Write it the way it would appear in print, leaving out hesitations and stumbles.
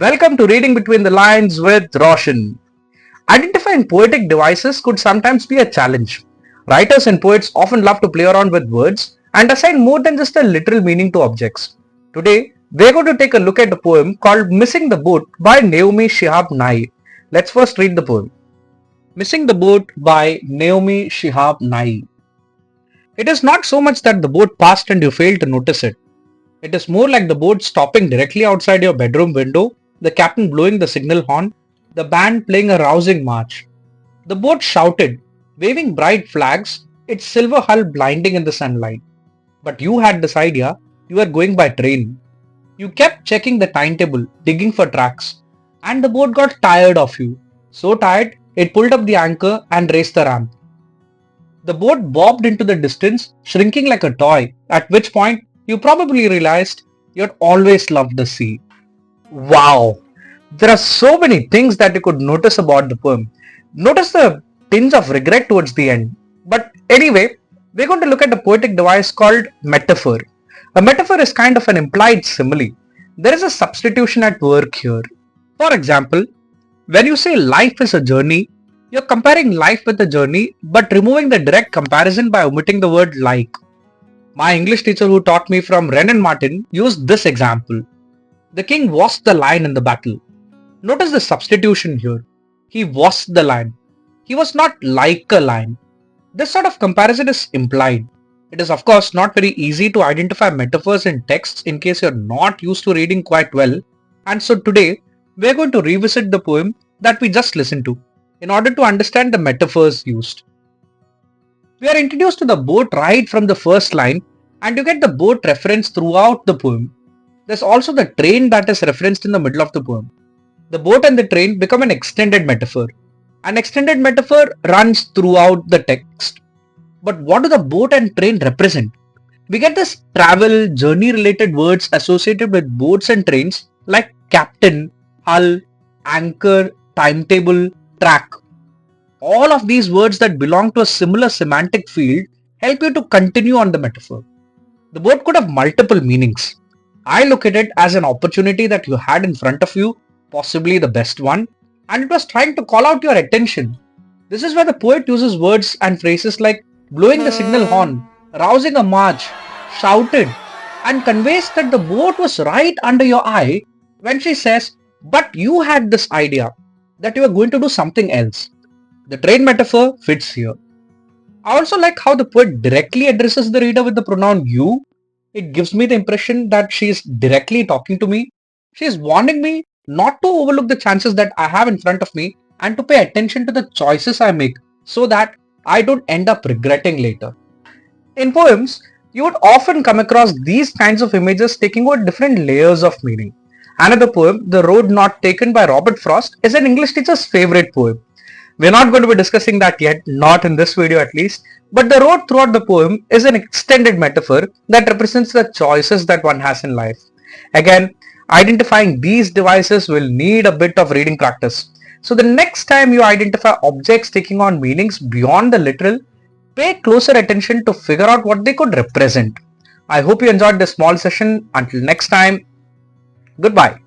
Welcome to Reading Between the Lines with Roshan. Identifying poetic devices could sometimes be a challenge. Writers and poets often love to play around with words and assign more than just a literal meaning to objects. Today, we're going to take a look at a poem called Missing the Boat by Naomi Shihab-Nye. Let's first read the poem. Missing the Boat by Naomi Shihab-Nye. It is not so much that the boat passed and you failed to notice it. It is more like the boat stopping directly outside your bedroom window, the captain blowing the signal horn, the band playing a rousing march. The boat shouted, waving bright flags, its silver hull blinding in the sunlight. But you had this idea, you were going by train. You kept checking the timetable, digging for tracks, and the boat got tired of you. So tired, it pulled up the anchor and raced the ramp. The boat bobbed into the distance, shrinking like a toy, at which point you probably realized you'd always loved the sea. Wow! There are so many things that you could notice about the poem. Notice the tinge of regret towards the end. But anyway, we're going to look at a poetic device called metaphor. A metaphor is kind of an implied simile. There is a substitution at work here. For example, when you say life is a journey, you're comparing life with a journey but removing the direct comparison by omitting the word like. My English teacher who taught me from Wren and Martin used this example. The king was the lion in the battle. Notice the substitution here. He was the lion. He was not like a lion. This sort of comparison is implied. It is of course not very easy to identify metaphors in texts in case you're not used to reading quite well. And so today, we're going to revisit the poem that we just listened to in order to understand the metaphors used. We are introduced to the boat right from the first line and you get the boat reference throughout the poem. There's also the train that is referenced in the middle of the poem. The boat and the train become an extended metaphor. An extended metaphor runs throughout the text. But what do the boat and train represent? We get this travel, journey related words associated with boats and trains like captain, hull, anchor, timetable, track. All of these words that belong to a similar semantic field help you to continue on the metaphor. The boat could have multiple meanings. I look at it as an opportunity that you had in front of you, possibly the best one, and it was trying to call out your attention. This is where the poet uses words and phrases like blowing the signal horn, rousing a march, shouted, and conveys that the boat was right under your eye when she says, but you had this idea that you were going to do something else. The train metaphor fits here. I also like how the poet directly addresses the reader with the pronoun you. It gives me the impression that she is directly talking to me. She is warning me not to overlook the chances that I have in front of me and to pay attention to the choices I make so that I don't end up regretting later. In poems, you would often come across these kinds of images taking on different layers of meaning. Another poem, The Road Not Taken by Robert Frost, is an English teacher's favorite poem. We're not going to be discussing that yet, not in this video at least, but the road throughout the poem is an extended metaphor that represents the choices that one has in life. Again, identifying these devices will need a bit of reading practice. So the next time you identify objects taking on meanings beyond the literal, pay closer attention to figure out what they could represent. I hope you enjoyed this small session. Until next time, goodbye.